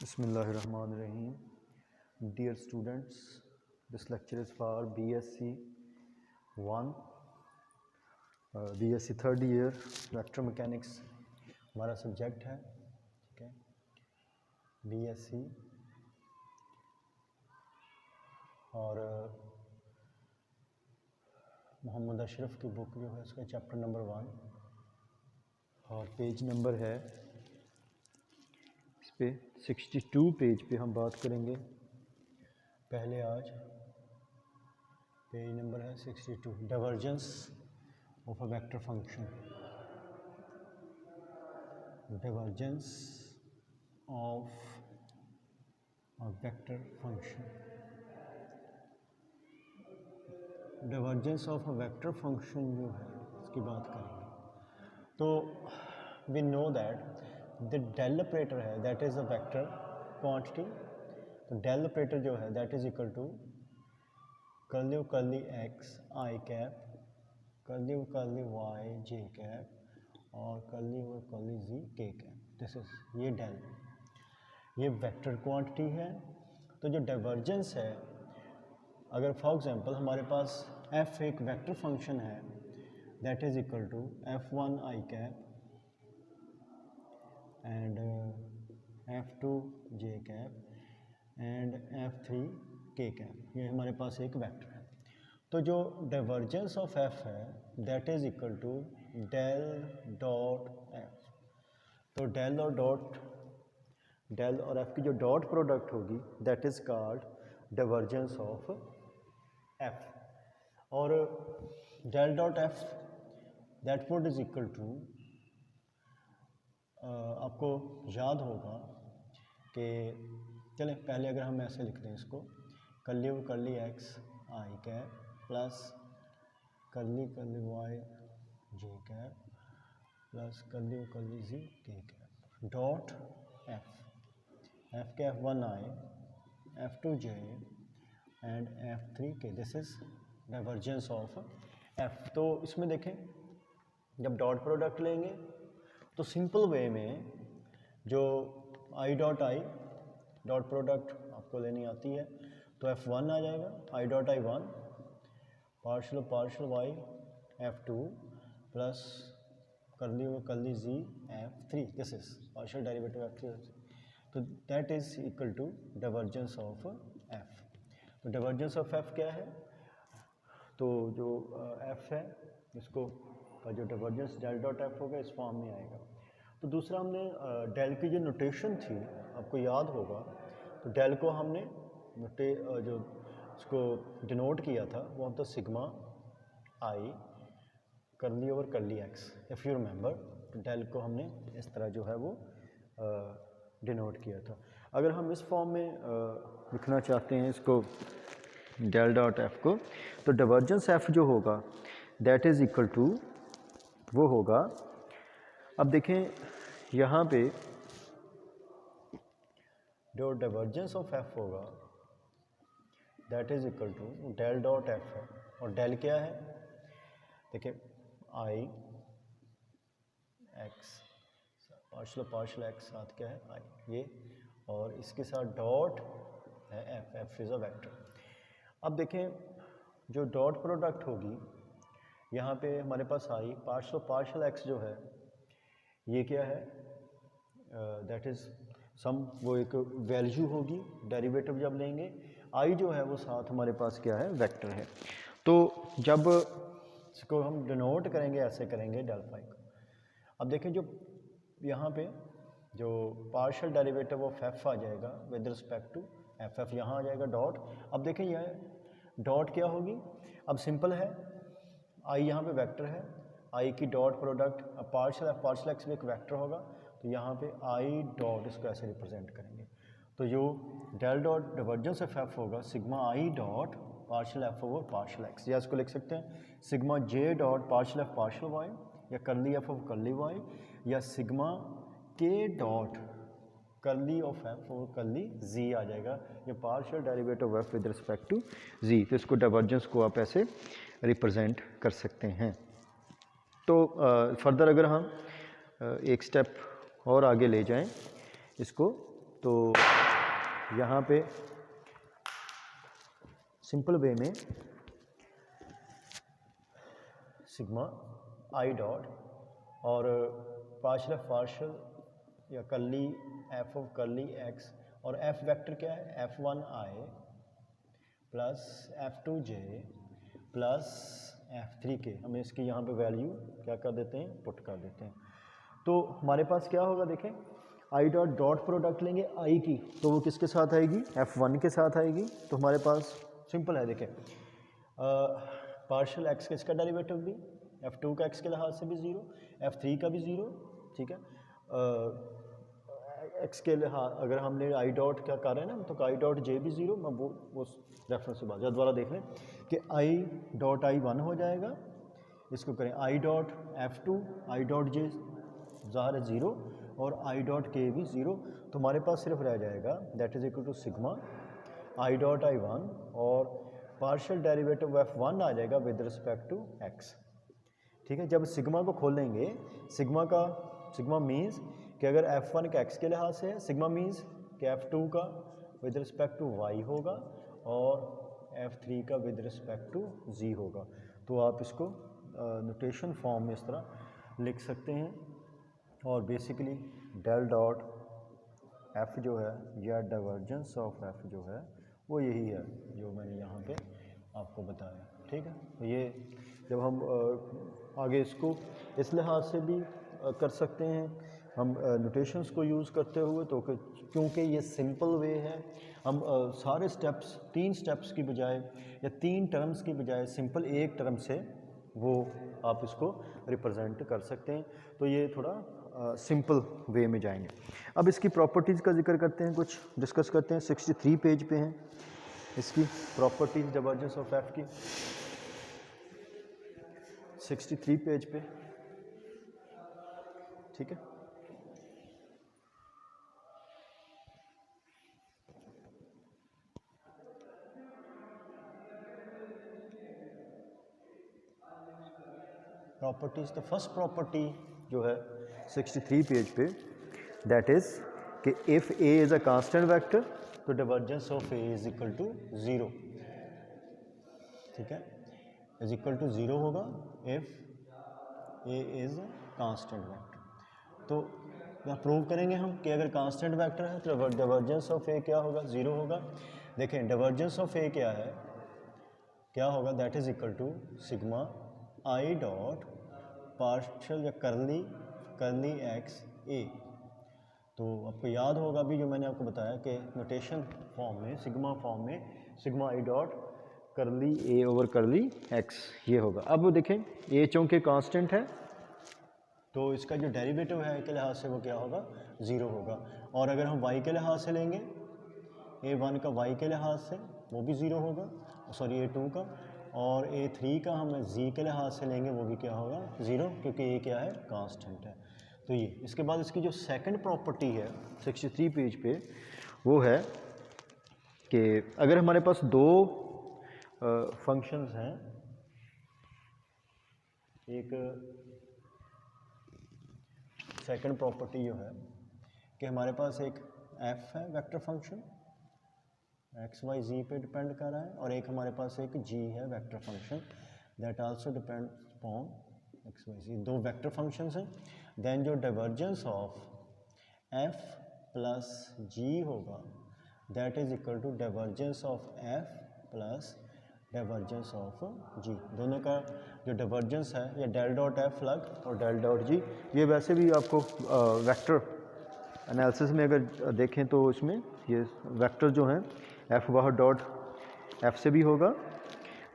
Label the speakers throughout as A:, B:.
A: Bismillahirrahmanirrahim. Dear students, this lecture is for BSc 1, BSc third year vector mechanics हमारा subject है, ठीक है। BSc और मोहम्मद अशरफ की बुक जो है उसका चैप्टर नंबर 1 और पेज नंबर है इस पे 62 पेज पे हम बात करेंगे। पहले आज पेज नंबर है 62, divergence of a vector function. Divergence of a vector function. Divergence of a vector function जो है इसकी बात करेंगे। तो we know that the del operator है that is a vector quantity. तो डेल ऑपरेटर जो है that is equal to curly X I cap, curly Y J cap और कर्ली जी के कैप। दिस इज ये डेल, ये vector quantity है। तो जो डाइवर्जेंस है, अगर फॉर एग्जांपल हमारे पास f एक वेक्टर फंक्शन है that is equal to f1 I cap and f2 J cap and f3 K cap, ये हमारे पास एक वेक्टर है। तो जो डाइवर्जेंस ऑफ f है that is equal to del dot f। तो डेल और f की जो डॉट प्रोडक्ट होगी that is called divergence of f। और del dot f that would is equal to, आपको याद होगा कि चलें पहले अगर हम ऐसे लिखते हैं इसको, कर्ली एक्स आई कैप प्लस कर्ली वाई जे कैप प्लस कर्ली जी के कैप डॉट एफ के f1 I f2 J and f3 के। This is divergence of f। तो इसमें देखें जब डॉट प्रोडक्ट लेंगे तो सिंपल वे में जो आई डॉट प्रोडक्ट आपको लेनी आती है तो f1 आ जाएगा, i dot i one partial y f2 plus curly g f3। This is partial derivative f3। तो that is equal to divergence of f। तो डाइवर्जेंस ऑफ f क्या है? तो जो f है इसको का जो डाइवर्जेंस डेल डॉट एफ होगा इस फॉर्म में आएगा। तो दूसरा हमने डेल की जो नोटेशन थी आपको याद होगा, तो डेल को हमने जो इसको डिनोट किया था वो हम तो sigma I curly over curly x, if you remember. तो डेल को हमने इस तरह जो है वो डिनोट किया था। अगर हम इस फॉर्म में लिखना चाहते हैं इसको डेल डॉट एफ को, तो डाइवर्जेंस एफ जो होगा दैट इज़ इक्वल टू वो होगा, अब देखें यहाँ पे जो डाइवर्जेंस ऑफ एफ होगा that is equal to del dot f है। और डेल क्या है? देखिए आई एक्स पार्शल एक्स साथ क्या है आई ये, और इसके साथ डॉट है एफ इज अ वेक्टर। अब देखें जो डॉट प्रोडक्ट होगी यहाँ पे हमारे पास आई पार्शल एक्स जो है ये क्या है, दैट इज़ सम, वो एक वैल्यू होगी डेरिवेटिव जब लेंगे। आई जो है वो साथ हमारे पास क्या है वेक्टर है। तो जब इसको हम डिनोट करेंगे ऐसे करेंगे डेल फाई को। अब देखें जो यहाँ पे जो पार्शियल डेरिवेटिव ऑफ एफ आ जाएगा विद रिस्पेक्ट टू एफ यहाँ आ जाएगा डॉट। अब देखें यह डॉट क्या होगी, अब सिंपल है, आई यहाँ पे वेक्टर है, आई की डॉट प्रोडक्ट पार्शियल एक्स में एक वेक्टर होगा, तो यहाँ पे आई डॉट इसको ऐसे रिप्रेजेंट करेंगे। तो जो del dot divergence of F होगा सिग्मा आई dot partial F over partial X, या इसको लिख सकते हैं sigma J dot partial F partial Y, या curly F over curly Y, या sigma K dot curly of F over curly Z आ जाएगा, ये partial derivative of F with respect to Z. तो इसको डाइवर्जेंस को आप ऐसे रिप्रेजेंट कर सकते हैं। तो फर्दर अगर हम एक स्टेप और आगे ले जाएं इसको, तो यहाँ पे सिंपल वे में सिग्मा आई डॉट और पार्शियल पार्शियल या curly F of curly x और एफ वेक्टर क्या है f1i plus f2j plus f3k, हमें इसकी यहाँ पे वैल्यू क्या कर देते हैं, पुट कर देते हैं। तो हमारे पास क्या होगा, देखें आई डॉट डॉट प्रोडक्ट लेंगे आई की, तो वो किसके साथ आएगी, f1 के साथ आएगी। तो हमारे पास सिंपल है, देखें पार्शियल एक्स किसका डेरिवेटिव भी, f2 का x के लिहाज से भी ज़ीरो, f3 का भी ज़ीरो, ठीक है। एक्स के लिहाज अगर हमने आई डॉट क्या कर रहे हैं ना, तो आई डॉट जे भी ज़ीरो, मैं वो रेफरेंस से बात दोबारा देख लें कि आई डॉट आई 1 हो जाएगा, इसको करें I dot f2 I dot जे ज़ाहिर है ज़ीरो और आई डॉट के भी ज़ीरो। तो हमारे पास सिर्फ रह जाएगा that is equal to sigma I dot i 1 और पार्शियल डेरिवेटिव f1 आ जाएगा विद रिस्पेक्ट टू x, ठीक है। जब सिग्मा को खोलेंगे, सिग्मा मीन्स कि अगर f1 का x के लिहाज से है, सिग्मा मीन्स कि f2 का विद रिस्पेक्ट टू y होगा और f3 का विद रिस्पेक्ट टू z होगा। तो आप इसको नोटेशन फॉर्म में इस तरह लिख सकते हैं और बेसिकली डेल डॉट f जो है या डाइवर्जेंस ऑफ f जो है वो यही है जो मैंने यहाँ पे आपको बताया, ठीक है। तो ये जब हम आगे इसको इस लिहाज से भी कर सकते हैं हम नोटेशंस को यूज़ करते हुए, तो क्योंकि ये सिंपल वे है, हम सारे स्टेप्स 3 स्टेप्स की बजाय या 3 टर्म्स की बजाय सिंपल एक टर्म से वो आप इसको रिप्रेजेंट कर सकते हैं। तो ये थोड़ा सिंपल वे में जाएंगे। अब इसकी प्रॉपर्टीज़ का जिक्र करते हैं, कुछ डिस्कस करते हैं। 63 पेज पे हैं इसकी प्रॉपर्टीज़ डाइवर्जेंस ऑफ एफ की, 63 पेज पे, ठीक है। प्रॉपर्टीज़, तो फर्स्ट प्रॉपर्टी जो है 63 पेज पे, दैट इज़ कि if A is a constant vector तो divergence of A is equal to 0, ठीक है, इज इक्वल टू 0 होगा if A is constant vector. तो क्या प्रूव करेंगे हम कि अगर कांस्टेंट वेक्टर है तो डाइवर्जेंस ऑफ ए क्या होगा, 0 होगा। देखें डाइवर्जेंस ऑफ ए क्या है, क्या होगा, that is equal to sigma I dot partial या करली एक्स ए। तो आपको याद होगा अभी जो मैंने आपको बताया कि नोटेशन फॉर्म में सिग्मा फॉर्म में सिग्मा आई डॉट करली ए ओवर करली एक्स ये होगा। अब देखें ए चूँकि कांस्टेंट है तो इसका जो डेरिवेटिव है के लिहाज से वो क्या होगा, 0 होगा। और अगर हम y के लिहाज से लेंगे a1 का y के लिहाज से वो भी 0 होगा, सॉरी a2 का, और a3 का हम z के लिहाज से लेंगे वो भी क्या होगा, 0, क्योंकि ये क्या है, कांस्टेंट है। तो ये इसके बाद इसकी जो सेकंड प्रॉपर्टी है 63 पेज पे वो है कि अगर हमारे पास दो फंक्शंस हैं, एक सेकंड प्रॉपर्टी जो है कि हमारे पास एक f है वेक्टर फंक्शन एक्स वाई जी पे डिपेंड कर रहा है, और एक हमारे पास एक g है vector function that also depend upon X Y Z, दो वेक्टर फंक्शंस हैं। देन जो divergence of f plus G होगा that is equal to divergence of f plus divergence of G. दोनों का जो डाइवर्जेंस है या डेल डॉट एफ अलग और डेल डॉट जी, ये वैसे भी आपको वेक्टर एनालिसिस में अगर देखें तो इसमें ये वेक्टर जो हैं एफ बाहर डॉट एफ से भी होगा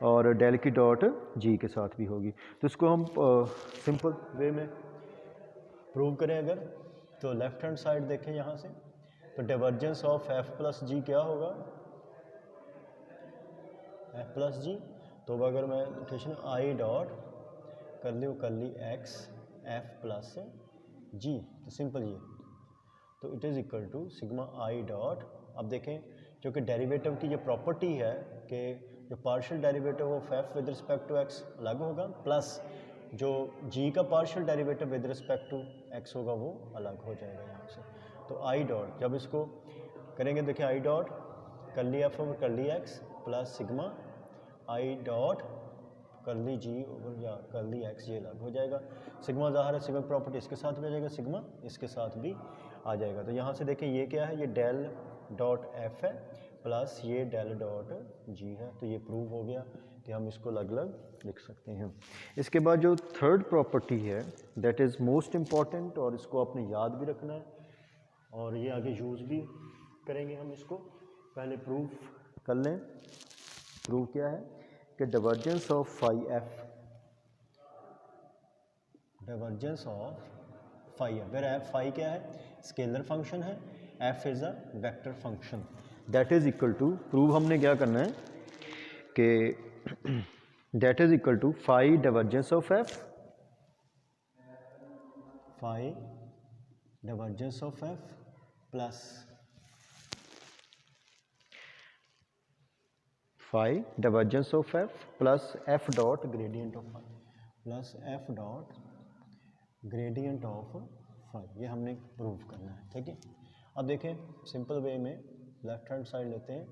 A: और डेल की डॉट जी के साथ भी होगी। तो इसको हम सिंपल वे में प्रूव करें अगर, तो लेफ्ट हैंड साइड देखें यहाँ से, तो डाइवर्जेंस ऑफ एफ प्लस जी क्या होगा, एफ प्लस जी। तो अगर मैं notation i dot curly x f plus g, तो सिंपल ये, तो it is equal to sigma I dot. अब देखें क्योंकि डेरिवेटिव की जो प्रॉपर्टी है कि जो partial derivative of F with respect to X अलग होगा, प्लस जो जी का partial derivative with respect to X होगा वो अलग हो जाएगा यहाँ से। तो आई डॉट जब इसको करेंगे, देखिए i dot curly F over curly x plus sigma I dot curly g over या कर्ली एक्स, ये अलग हो जाएगा। सिग्मा ज़ाहिर है सिग्मा प्रॉपर्टी इसके साथ भी आ जाएगा, सिग्मा इसके साथ भी आ जाएगा। तो यहाँ से देखिए ये क्या है, ये डेल डॉट एफ है प्लस ये डेल डॉट जी है। तो ये प्रूव हो गया कि हम इसको अलग अलग लिख सकते हैं। इसके बाद जो थर्ड प्रॉपर्टी है दैट इज़ मोस्ट इम्पॉर्टेंट, और इसको आपने याद भी रखना है और ये आगे यूज़ भी करेंगे हम इसको। पहले प्रूव कर लें। प्रूव क्या है कि divergence of phi f, divergence of phi f, where f phi क्या है, स्केलर फंक्शन है, f is a vector function, that is equal to, prove हमने क्या करना है कि that is equal to phi divergence of f, phi divergence of f plus phi divergence of f plus f dot gradient of phi plus f dot gradient of phi, ये हमने prove करना है। ठीक है, अब देखें सिंपल वे में left hand side लेते हैं,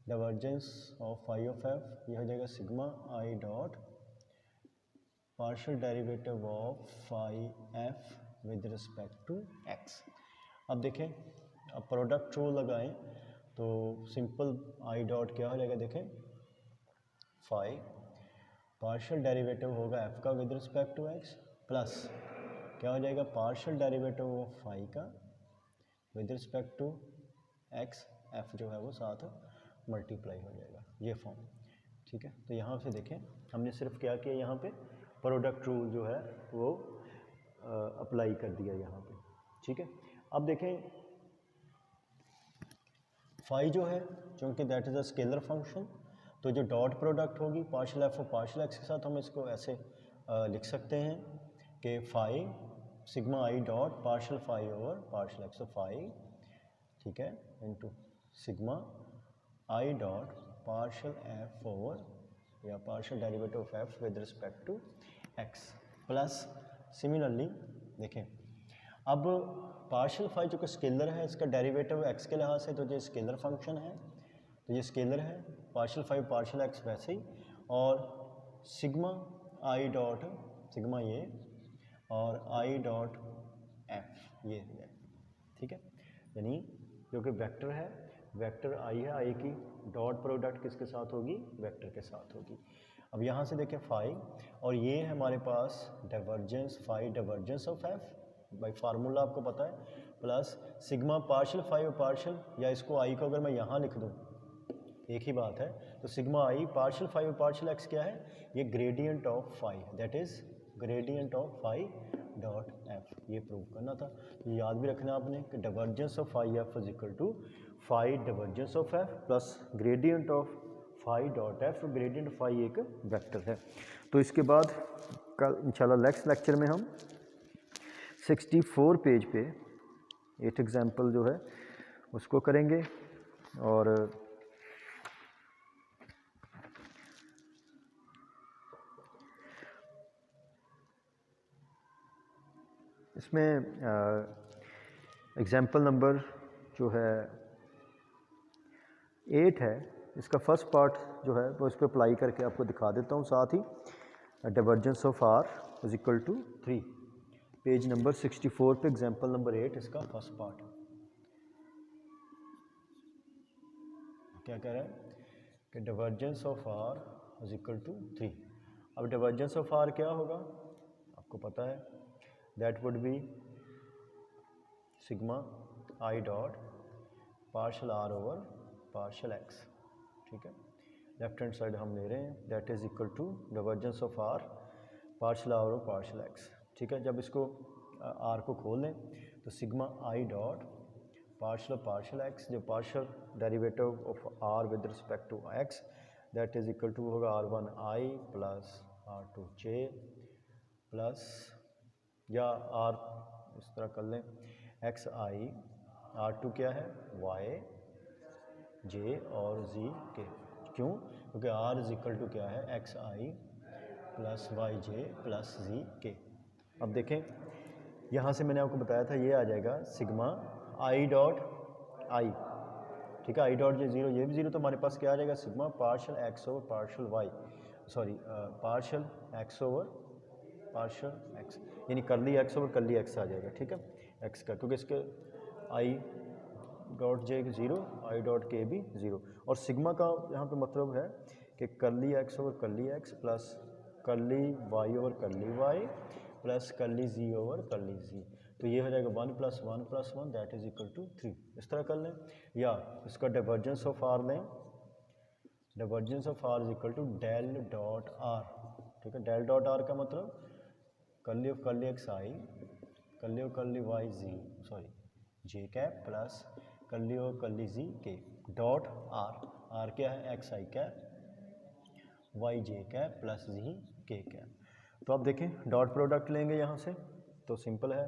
A: divergence of phi of f ये हो जाएगा sigma I dot partial derivative of phi f with respect to x. अब देखें, अब प्रोडक्ट रूल लगाएं तो सिंपल आई डॉट क्या हो जाएगा, देखें फाई पार्शियल डेरिवेटिव होगा एफ का with respect to x plus क्या हो जाएगा पार्शियल डेरिवेटिव ऑफ फाई का with respect to x, f जो है वो साथ मल्टीप्लाई हो जाएगा, ये फॉर्म। ठीक है, तो यहाँ से देखें हमने सिर्फ क्या किया, यहाँ पे प्रोडक्ट रूल जो है वो अप्लाई कर दिया यहाँ पे। ठीक है, अब देखें फाई जो है चूँकि that is a scalar function, तो जो डॉट प्रोडक्ट होगी पार्शियल एफ और पार्शियल एक्स के साथ हम इसको ऐसे लिख सकते हैं कि फाई सिग्मा आई dot partial phi over partial X, तो फाई ठीक है इनटू सिग्मा आई डॉट पार्शियल एफ ओवर या partial derivative of F with respect to x plus similarly देखें अब पार्शियल फाई जो कि स्केलर है इसका डेरिवेटिव एक्स के लिहाज से, तो ये स्केलर फंक्शन है तो ये स्केलर है, पार्शियल फाई पार्शियल एक्स वैसे ही, और सिग्मा आई डॉट सिग्मा ये और आई डॉट एफ ये है। ठीक है, यानी जो कि वेक्टर है, वेक्टर आई है, आई की डॉट प्रोडक्ट किसके साथ होगी, वेक्टर के साथ होगी। अब यहाँ से देखें फाई और ये है हमारे पास divergence phi divergence of F by formula आपको पता है, प्लस सिग्मा पार्शियल फाई और पार्शियल, या इसको आई को अगर मैं यहाँ लिख दूँ एक ही बात है, तो सिग्मा आई पार्शियल फाई और पार्शियल एक्स क्या है, ये gradient of phi, that is gradient of phi dot f, ये प्रूव करना था। तो याद भी रखना आपने कि divergence of phi f is equal to phi divergence of f plus gradient of phi dot f, gradient phi एक वेक्टर है। तो इसके बाद कल इंशाल्लाह नेक्स्ट लेक्चर में हम 64 पेज पे 8 एग्जाम्पल जो है उसको करेंगे, और इसमें एग्जाम्पल नंबर जो है 8 है, इसका फर्स्ट पार्ट जो है वो इस पर अप्लाई करके आपको दिखा देता हूँ, साथ ही divergence of are is equal to 3, page number 64 पे एग्जाम्पल नंबर 8 इसका फर्स्ट पार्ट क्या कह रहा है कि divergence of are is equal to 3। अब डाइवर्जेंस ऑफ आर क्या होगा आपको पता है, that would be sigma I dot partial R over partial X. ठीक है, लेफ्ट हैंड साइड हम ले रहे हैं, that is equal to divergence of R partial R over partial X. ठीक है, जब इसको आर को खोल लें तो सिग्मा आई डॉट पार्शियल पार्शियल एक्स, जो partial derivative of R with respect to X, that is equal to होगा R1 I plus R2 J plus, या आर इस तरह कर लें एक्स आई, R2 क्या है वाई जे और जी के, क्यों, क्योंकि आर इज इक्वल टू क्या है एक्स आई प्लस वाई जे प्लस जी के। अब देखें यहाँ से मैंने आपको बताया था ये आ जाएगा सिग्मा आई डॉट आई, ठीक है, आई डॉट जे ज़ीरो, ये भी ज़ीरो, तो हमारे पास क्या आ जाएगा sigma partial x over partial y, sorry partial x over partial x, यानी curly x over curly x आ जाएगा, ठीक है, एक्स का, क्योंकि इसके i dot j zero, i dot k भी ज़ीरो, और सिग्मा का यहाँ पे मतलब है कि curly x over curly X plus curly Y over curly Y plus curly Z over करली जी, तो ये हो जाएगा 1 + 1 + 1 दैट इज इक्वल टू 3। इस तरह कर लें, या इसका डाइवर्जेंस ऑफ आर लें, divergence of are is equal to del dot r, ठीक है, डेल डॉट आर का मतलब करली ऑफ करली x I, curly of curly y g, sorry j cap plus curly of curly g k dot r, r क्या है x आई cap y जे cap plus g के cap. तो आप देखें डॉट प्रोडक्ट लेंगे यहाँ से तो सिंपल है,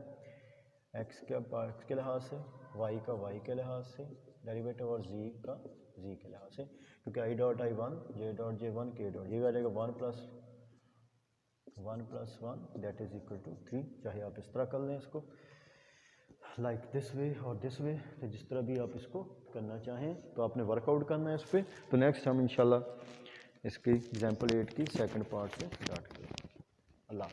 A: एक्स के लिहाज से, वाई का वाई के लिहाज से डेरिवेटिव और जी का जी के लिहाज से, क्योंकि आई dot i 1, J dot J 1, के डॉट ये आ जाएगा 1 + 1 दैट इज इक्वल टू 3। चाहे आप इस तरह कर लें इसको लाइक दिस वे और दिस वे, तो जिस तरह भी आप इसको करना चाहें, तो आपने वर्कआउट करना है इस पर। तो नेक्स्ट हम इंशाल्लाह इसकी एग्जाम्पल 8 की सेकंड पार्ट से स्टार्ट करेंगे। अल्लाह।